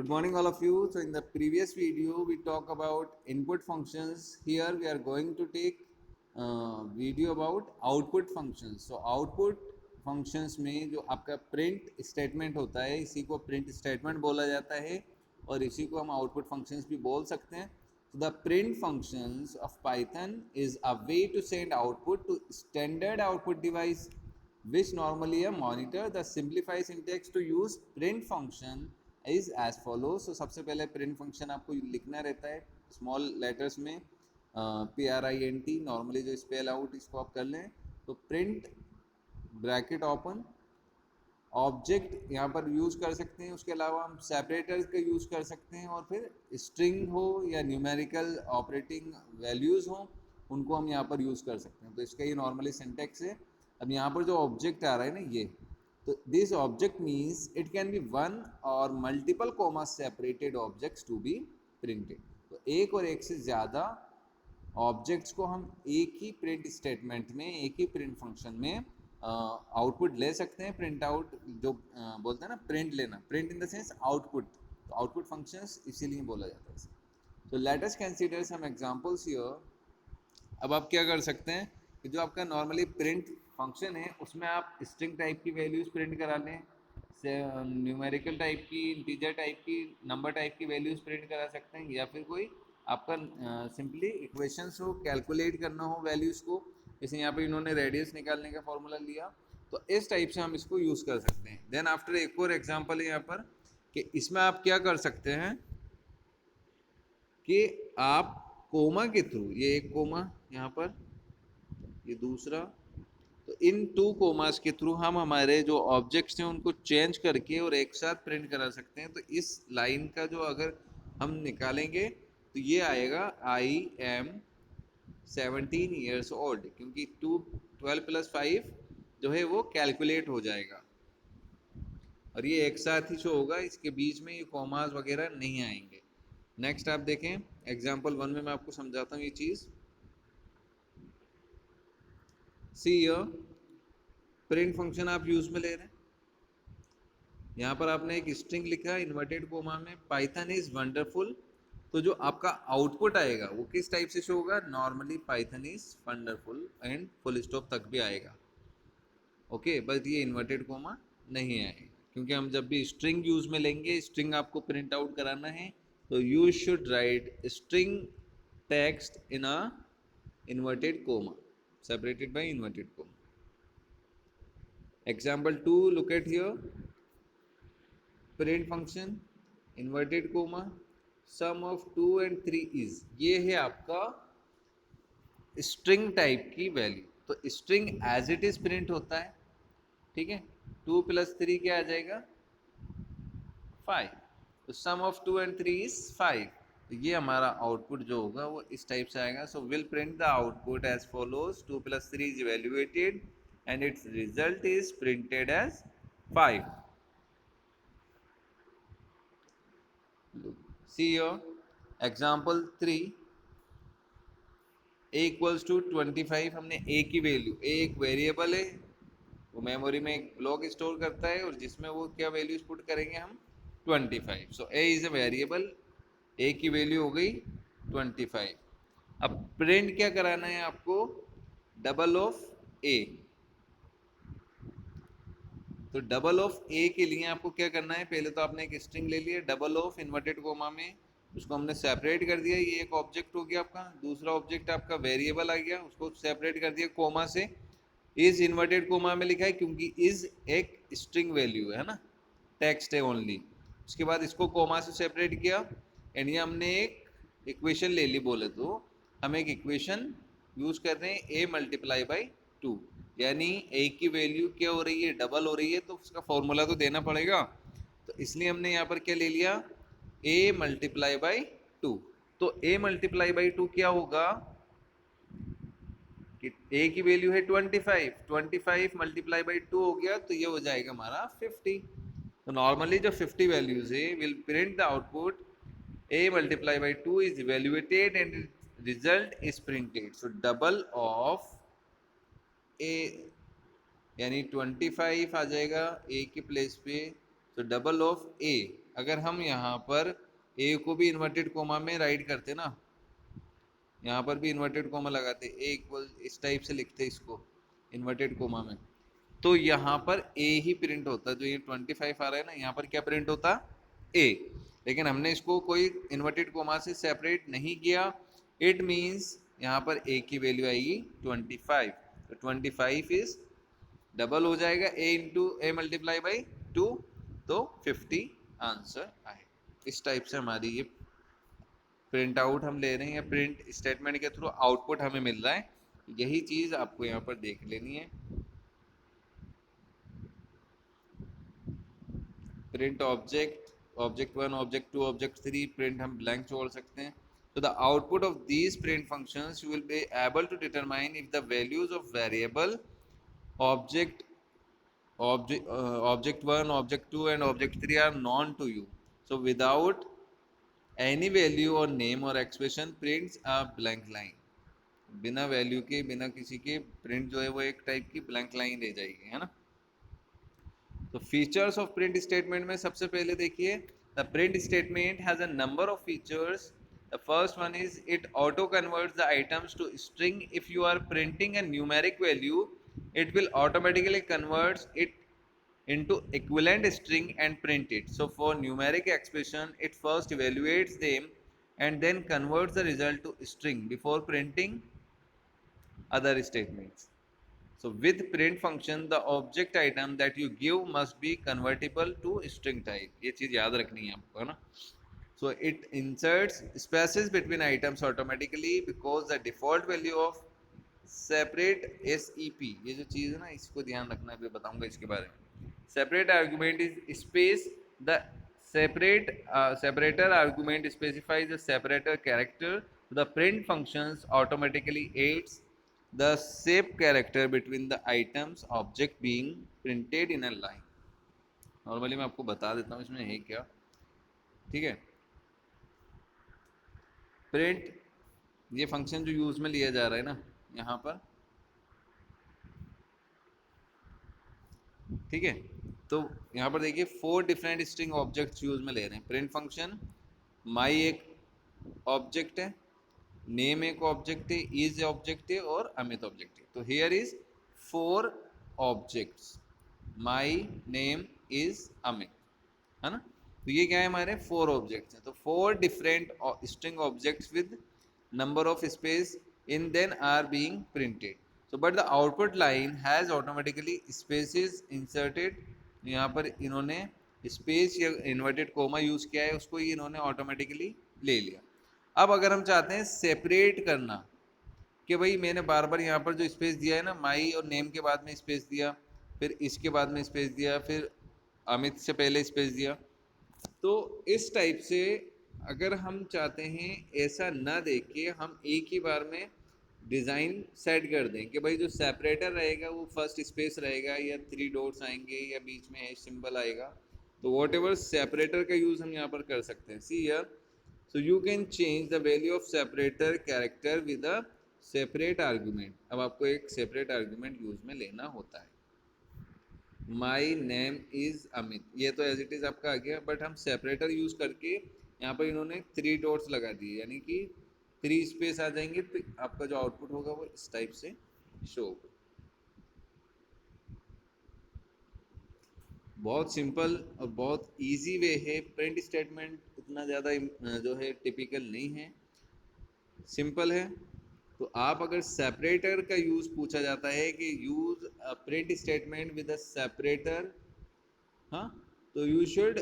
Good morning all of you. So in the previous video we talk about input functions. Here we are going to take video about output functions. So output functions में जो आपका print statement होता है इसी को print statement बोला जाता है और इसी को हम output functions भी बोल सकते हैं. So the print functions of Python is a way to send output to standard output device which normally a monitor. The simplified syntax to use print function is as follows. So सबसे पहले print function आपको लिखना रहता है small letters में print normally जो spell out इसको आप कर लें. तो print bracket open ऑब्जेक्ट यहाँ पर यूज़ कर सकते हैं. उसके अलावा हम सेपरेटर्स का यूज़ कर सकते हैं और फिर स्ट्रिंग हो या न्यूमेरिकल ऑपरेटिंग वैल्यूज़ हो उनको हम यहाँ पर यूज़ कर सकते हैं. तो इसका ये नॉर्मली सिंटेक्स है. अब यहाँ पर जो ऑब्जेक्ट आ रहा है ना ये, तो this object means it can be one or multiple comma separated objects to be printed. तो एक और एक से ज़्यादा ऑब्जेक्ट्स को हम एक ही प्रिंट स्टेटमेंट में, एक ही प्रिंट फंक्शन में आउटपुट ले सकते हैं. प्रिंट आउट जो बोलते हैं ना, प्रिंट लेना, print in the sense output. तो आउटपुट फंक्शंस इसीलिए बोला जाता है. तो let us consider some examples here. अब आप क्या कर सकते हैं कि जो आपका नॉर्मली प्रिंट फंक्शन है उसमें आप स्ट्रिंग टाइप की वैल्यूज़ प्रिंट करा लें, न्यूमेरिकल टाइप की, इंटीजर टाइप की, नंबर टाइप की वैल्यूज़ प्रिंट करा सकते हैं, या फिर कोई आपका सिंपली इक्वेशंस हो, कैलकुलेट करना हो वैल्यूज़ को. जैसे यहाँ पे इन्होंने रेडियस निकालने का फॉर्मूला लिया, तो इस टाइप से हम इसको यूज़ कर सकते हैं. देन आफ्टर एक और एग्जांपल है यहाँ पर कि इसमें आप क्या कर सकते हैं कि आप कोमा के थ्रू, ये एक कोमा यहाँ पर, ये दूसरा, तो इन टू कोमास के थ्रू हम हमारे जो ऑब्जेक्ट्स हैं उनको चेंज करके और एक साथ प्रिंट करा सकते हैं. तो इस लाइन का जो अगर हम निकालेंगे तो ये आएगा आई एम 17 ईयर्स ओल्ड, क्योंकि 12 + 5 जो है वो कैलकुलेट हो जाएगा और ये एक साथ ही शो होगा, इसके बीच में ये कॉमास वगैरह नहीं आएंगे. नेक्स्ट आप देखें एग्जांपल 1 में मैं आपको समझाता हूँ ये चीज़. सी हियर प्रिंट फंक्शन आप यूज़ में ले रहे हैं. यहाँ पर आपने एक स्ट्रिंग लिखा है इन्वर्टेड कोमा में, पाइथन इज़ वंडरफुल. तो जो आपका आउटपुट आएगा वो किस टाइप से शो होगा? Normally Python is wonderful and full stop तक भी आएगा. ओके, बस ये इन्वर्टेड कोमा नहीं आएगा, क्योंकि हम जब भी स्ट्रिंग यूज़ में लेंगे, स्ट्रिंग आपको प्रिंट आउट कराना है, तो you should write string text in a inverted coma separated by inverted comma. Example 2, look at here. Print function inverted comma sum of 2 and 3 is, ये है आपका स्ट्रिंग टाइप की वैल्यू. तो string as it is print होता है, ठीक है. 2 + 3 क्या आ जाएगा? 5. तो सम ऑफ 2 and 3 is 5. तो ये हमारा आउटपुट जो होगा वो इस टाइप से आएगा. So will print the output as follows. 2 + 3 is evaluated and its result is printed as 5. See your example 3. a = 25. हमने a की वैल्यू, a एक वेरिएबल है, वो मेमोरी में एक ब्लॉक स्टोर करता है और जिसमें वो क्या वैल्यूज पुट करेंगे हम? 25. सो a is a variable, a की वैल्यू हो गई 25. अब प्रिंट क्या कराना है आपको? Double of a. तो डबल ऑफ a के लिए आपको क्या करना है? पहले तो आपने एक स्ट्रिंग ले लिया डबल ऑफ इन्वर्टेड कोमा में, उसको हमने सेपरेट कर दिया. ये एक ऑब्जेक्ट हो गया आपका. दूसरा ऑब्जेक्ट आपका वेरिएबल आ गया, उसको सेपरेट कर दिया कोमा से. इज इन्वर्टेड कोमा में लिखा है क्योंकि इज एक स्ट्रिंग वैल्यू है ना, टेक्स्ट है ओनली. उसके बाद इसको कोमा से सेपरेट किया एंड ये हमने एक इक्वेशन ले ली. बोले तो हम एक इक्वेशन यूज़ कर रहे हैं a × 2, यानी a की वैल्यू क्या हो रही है? डबल हो रही है, तो उसका फॉर्मूला तो देना पड़ेगा. तो इसलिए हमने यहाँ पर क्या ले लिया? a × 2. तो a × 2 क्या होगा कि a की वैल्यू है 25. 25 × 2 हो गया, तो ये हो जाएगा हमारा 50. तो नॉर्मली जो 50 वैल्यूज है will print the output a × 2 is evaluated and result is printed. So double of a यानी 25 आ जाएगा a के प्लेस पे. तो डबल ऑफ a, अगर हम यहाँ पर ए को भी इन्वर्टेड कोमा में राइट करते ना, यहाँ पर भी इन्वर्टेड कोमा लगाते, ए इक्वल इस टाइप से लिखते इसको इन्वर्टेड कोमा में, तो यहाँ पर ए ही प्रिंट होता। जो ये 25 आ रहा है ना, यहाँ पर क्या प्रिंट होता, ए। लेकिन हमने इसको कोई इन्वर्टेड कोमा से सेपरेट नहीं किया, इट मीन्स यहाँ पर ए की वैल्यू आएगी 25। तो 25 इज डबल हो जाएगा ए इंटू ए मल्टीप्लाई बाई 2, तो 50 आंसर आए। इस टाइप से हमारी ये प्रिंट आउट हम ले रहे हैं, या प्रिंट स्टेटमेंट के थ्रू आउटपुट हमें मिल रहा है। यही चीज़ आपको यहाँ पर देख लेनी है। Print object, object 1, object 2, object 3, print हम ब्लैंक छोड़ सकते हैं। So the output of these print functions you will be able to determine if the values of variable object 1, object 2 and object 3 are known to you. So without any value or name or expression prints a blank line. बिना value के, बिना किसी के print जो है वो एक type की ब्लैंक लाइन रह जाएगी, है ना। तो फीचर्स ऑफ प्रिंट स्टेटमेंट में सबसे पहले देखिए, the print statement has a number of features. The first one is it auto converts the items to string. If you are printing a numeric value, it will automatically converts it into equivalent string and print it. So for numeric expression, it first evaluates them and then converts the result to string before printing other statements. So with print function, the object item that you give must be convertible to string type. ये चीज याद रखनी है आपको, है ना। So it inserts spaces between items automatically because the default value of separate SEP, ये जो चीज़ है ना, इसको ध्यान रखना है, बताऊंगा इसके बारे में। Separate argument is space, the separator argument specifies the separator character. The print functions automatically aids the shape character between the items object being printed in a line. Normally मैं आपको बता देता हूँ इसमें है क्या, ठीक है। प्रिंट ये फंक्शन जो यूज में लिया जा रहा है ना यहाँ पर, ठीक है। तो यहाँ पर देखिए 4 डिफरेंट स्ट्रिंग ऑब्जेक्ट्स यूज में ले रहे हैं। प्रिंट फंक्शन, माई एक ऑब्जेक्ट है, नेम एक ऑब्जेक्ट है, इज ऑब्जेक्ट है और अमित ऑब्जेक्ट है। तो here is 4 objects, my name is Amit, है ना। तो ये क्या है, हमारे 4 ऑब्जेक्ट्स हैं। तो 4 different string objects with number of space in then are being printed. So but the output line has automatically spaces inserted. यहाँ पर इन्होंने स्पेस या इन्वर्टेड कोमा यूज किया है, उसको ये इन्होंने ऑटोमेटिकली ले लिया। अब अगर हम चाहते हैं सेपरेट करना, कि भाई मैंने बार बार यहाँ पर जो स्पेस दिया है ना, माई और नेम के बाद में स्पेस दिया, फिर इसके बाद में स्पेस दिया, फिर अमित से पहले स्पेस दिया, तो इस टाइप से अगर हम चाहते हैं ऐसा ना देख के हम एक ही बार में डिज़ाइन सेट कर दें कि भाई जो सेपरेटर रहेगा वो फर्स्ट स्पेस रहेगा, या 3 डॉट्स आएंगे, या बीच में सिंबल आएगा, तो वॉट एवर सेपरेटर का यूज़ हम यहाँ पर कर सकते हैं। See here, so you can change the value of separator character with a separate argument. अब आपको एक सेपरेट आर्गूमेंट यूज़ में लेना होता है। माई नेम इज़ अमित, ये तो एज इट इज़ आपका आ गया, बट हम सेपरेटर यूज़ करके यहाँ पर इन्होंने 3 डॉट्स लगा दिए, यानी कि 3 स्पेस आ जाएंगे, तो आपका जो आउटपुट होगा वो इस टाइप से शो होगा। बहुत सिंपल और बहुत इजी वे है। प्रिंट स्टेटमेंट इतना ज़्यादा जो है टिपिकल नहीं है, सिंपल है। तो आप अगर सेपरेटर का यूज़ पूछा जाता है कि use print statement with a separator, हाँ, तो you should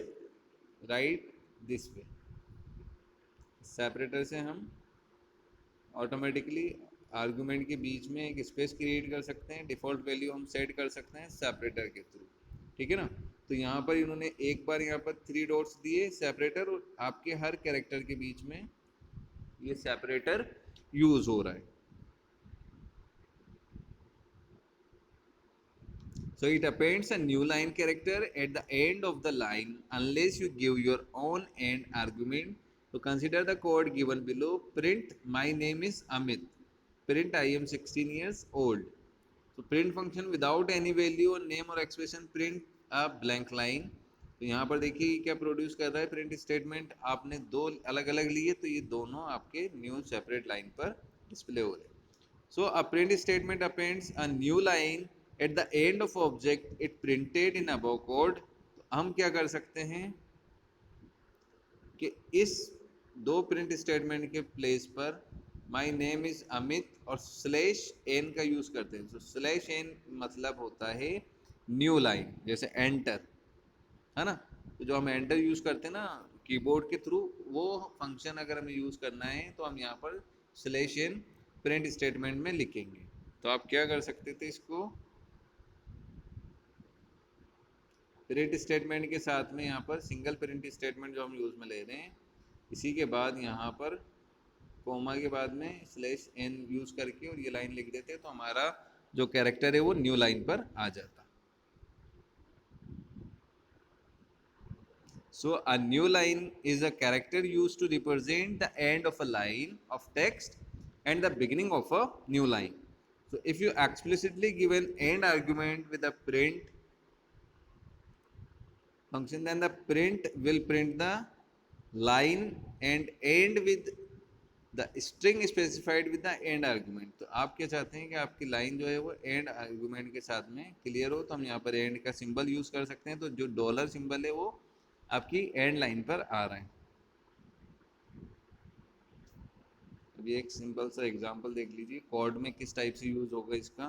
write this way. Separator से हम ऑटोमेटिकली आर्गुमेंट के बीच में एक स्पेस क्रिएट कर सकते हैं, डिफ़ॉल्ट वैल्यू हम सेट कर सकते हैं सेपरेटर के थ्रू, ठीक है ना। तो यहाँ पर इन्होंने एक बार यहाँ पर 3 डॉट्स दिए सेपरेटर, और आपके हर कैरेक्टर के बीच में ये सेपरेटर यूज़ हो रहा है। So it appends a new line character at the end of the line unless you give your own end argument. So consider the code given below. Print my name is Amit. Print I am 16 years old. So print function without any value or name or expression print a blank line. तो यहाँ पर देखिए क्या produce कर रहा है print statement, आपने दो अलग अलग लिए तो ये दोनों आपके न्यू सेपरेट लाइन पर डिस्प्ले हो रहे हैं. So a print statement appends a new line at the end of object it printed in above code. तो हम क्या कर सकते हैं कि इस दो प्रिंट स्टेटमेंट के प्लेस पर माई नेम इज अमित और स्लैश एन का यूज करते हैं. तो स्लैश एन मतलब होता है न्यू लाइन, जैसे एंटर है ना. तो जो हम एंटर यूज करते हैं ना कीबोर्ड के थ्रू, वो फंक्शन अगर हमें यूज करना है तो हम यहाँ पर स्लैश एन प्रिंट स्टेटमेंट में लिखेंगे. तो आप क्या कर सकते थे, इसको प्रिंट स्टेटमेंट के साथ में यहाँ पर सिंगल प्रिंट स्टेटमेंट जो हम यूज में ले रहे हैं, इसी के बाद यहाँ पर कोमा के बाद में स्लैश एन यूज करके और ये लाइन लिख देते, तो हमारा जो कैरेक्टर है वो न्यू लाइन पर आ जाता. So a new line is a character used to represent the end of a line of text and the beginning of a new line. So if you explicitly give an end argument with a print function, then the print will print the line and end with the string specified with the end argument. तो आप क्या चाहते हैं कि आपकी line जो है वो end argument के साथ में क्लियर हो, तो हम यहाँ पर end का सिंबल यूज कर सकते हैं. तो जो डॉलर सिंबल है वो आपकी एंड लाइन पर आ रहा है. अभी एक सिंपल सा एग्जांपल देख लीजिए, कॉर्ड में किस टाइप से यूज होगा इसका.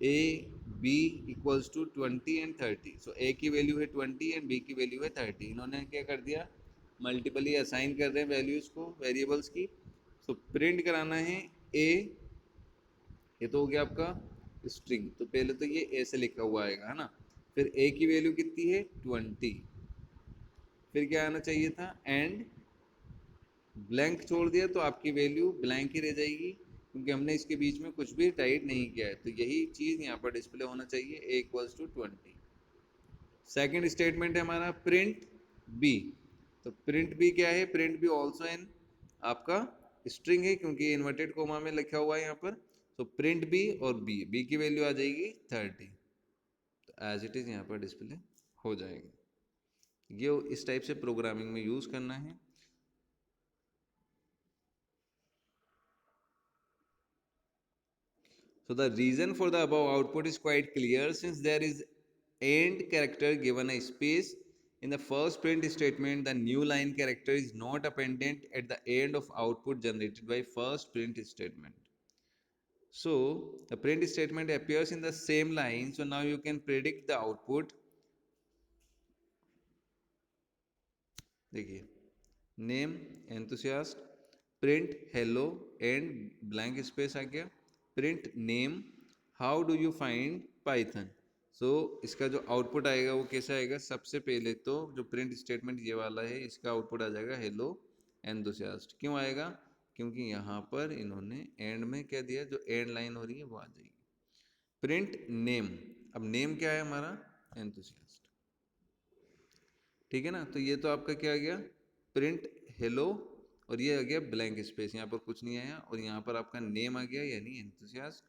A B equals to 20 and 30. So A की वैल्यू है 20 एंड बी की वैल्यू है 30. इन्होंने क्या कर दिया, मल्टीपली असाइन कर रहे हैं वैल्यूज को वेरिएबल्स की. सो प्रिंट कराना है ए, ये तो हो गया आपका स्ट्रिंग, तो पहले तो ये ए से लिखा हुआ आएगा है ना. फिर ए की वैल्यू कितनी है 20, फिर क्या आना चाहिए था एंड ब्लैंक छोड़ दिया तो आपकी वैल्यू ब्लैंक ही रह जाएगी, क्योंकि हमने इसके बीच में कुछ भी टाइप नहीं किया है. तो यही चीज़ यहाँ पर डिस्प्ले होना चाहिए, ए इक्वल्स टू 20. सेकेंड स्टेटमेंट है हमारा प्रिंट बी. तो प्रिंट बी क्या है, प्रिंट बी ऑल्सो एन आपका स्ट्रिंग है, क्योंकि इन्वर्टेड कोमा में लिखा हुआ है यहाँ पर. तो प्रिंट बी और बी, बी की वैल्यू आ जाएगी 30. तो एज इट इज़ यहाँ पर डिस्प्ले हो जाएगी. ये इस टाइप से प्रोग्रामिंग में यूज़ करना है. So the reason for the above output is quite clear, since there is end character given a space in the first print statement, the new line character is not appended at the end of output generated by first print statement. So the print statement appears in the same line, so now you can predict the output. देखिए, name enthusiast, print hello and blank space आ गया. print name, how do you find python. सो इसका जो output आएगा वो कैसा आएगा, सबसे पहले तो जो प्रिंट स्टेटमेंट ये वाला है इसका आउटपुट आ जाएगा हेलो एंथुसियास्ट. क्यों आएगा, क्योंकि यहाँ पर इन्होंने एंड में क्या दिया, जो एंड लाइन हो रही है वो आ जाएगी. प्रिंट नेम, अब नेम क्या है हमारा एंथुसियास्ट, ठीक है ना. तो ये तो आपका क्या आ गया प्रिंट हेलो, और ये आ गया ब्लैंक स्पेस, यहाँ पर कुछ नहीं आया, और यहाँ पर आपका नेम आ गया यानी एंथुसियास्ट.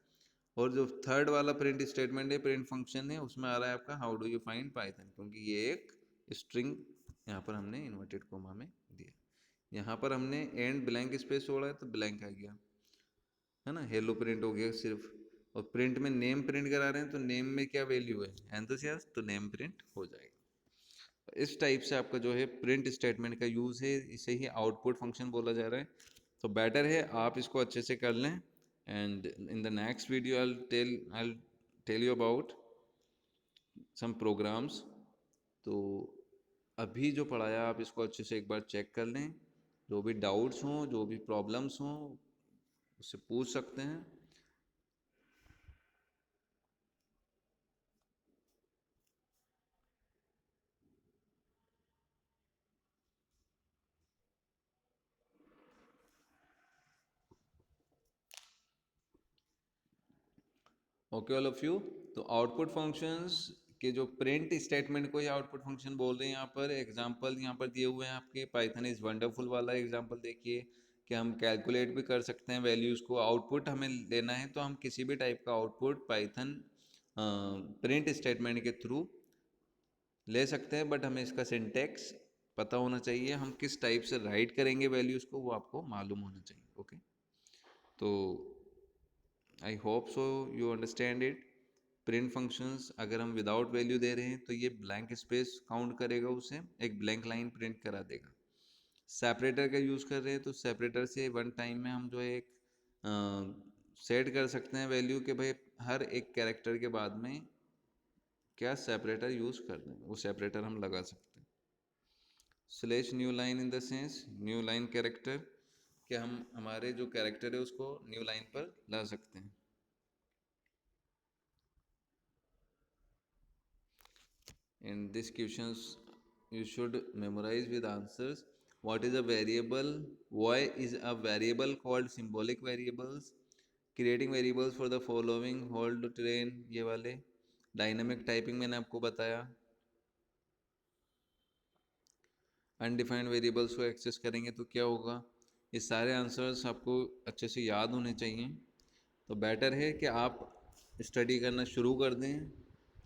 और जो थर्ड वाला प्रिंट स्टेटमेंट है, प्रिंट फंक्शन है, उसमें आ रहा है आपका how do you find Python, क्योंकि ये एक स्ट्रिंग यहाँ पर हमने इन्वर्टेड कोमा में दिया. यहाँ पर हमने एंड ब्लैंक स्पेस छोड़ा है तो ब्लैंक आ गया है ना. हेलो प्रिंट हो गया सिर्फ, और प्रिंट में नेम प्रिंट करा रहे हैं तो नेम में क्या वैल्यू है एंथुसियास्ट, तो नेम प्रिंट हो जाएगा. इस टाइप से आपका जो है प्रिंट स्टेटमेंट का यूज़ है, इसे ही आउटपुट फंक्शन बोला जा रहा है. तो बेटर है आप इसको अच्छे से कर लें. And in the next video I'll tell you about some programs. तो अभी जो पढ़ाया आप इसको अच्छे से एक बार चेक कर लें, जो भी डाउट्स हों, जो भी प्रॉब्लम्स हों, उससे पूछ सकते हैं. Okay all of you. तो आउटपुट फंक्शंस के जो प्रिंट स्टेटमेंट को ही आउटपुट फंक्शन बोल रहे हैं. यहाँ पर एग्जांपल यहाँ पर दिए हुए हैं आपके, पाइथन इज़ वंडरफुल वाला एग्जांपल देखिए कि हम कैलकुलेट भी कर सकते हैं वैल्यूज़ को. आउटपुट हमें लेना है तो हम किसी भी टाइप का आउटपुट पाइथन प्रिंट स्टेटमेंट के थ्रू ले सकते हैं, बट हमें इसका सिंटेक्स पता होना चाहिए, हम किस टाइप से राइट करेंगे वैल्यूज़ को वो आपको मालूम होना चाहिए। ओके, तो I hope so you understand it. Print functions अगर हम विदाउट वैल्यू दे रहे हैं तो ये ब्लैंक स्पेस काउंट करेगा, उसे एक ब्लैंक लाइन प्रिंट करा देगा। सेपरेटर का यूज़ कर रहे हैं तो सेपरेटर से वन टाइम में हम जो है एक सेट कर सकते हैं वैल्यू कि भाई हर एक कैरेक्टर के बाद में क्या सेपरेटर यूज़ करना है, वो सेपरेटर हम लगा सकते हैं। Slash new line in the sense new line character, कि हम हमारे जो कैरेक्टर है उसको न्यू लाइन पर ला सकते हैं। In this questions you should memorize with answers. What is a variable? Why is a variable called symbolic variables? Creating variables for the following hold train, ये वाले डायनामिक टाइपिंग मैंने आपको बताया। अनडिफाइंड वेरिएबल्स को access करेंगे तो क्या होगा, ये सारे आंसर्स आपको अच्छे से याद होने चाहिए। तो बेटर है कि आप स्टडी करना शुरू कर दें।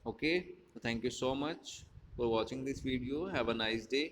Okay, thank you so much for watching this video. Have a nice day.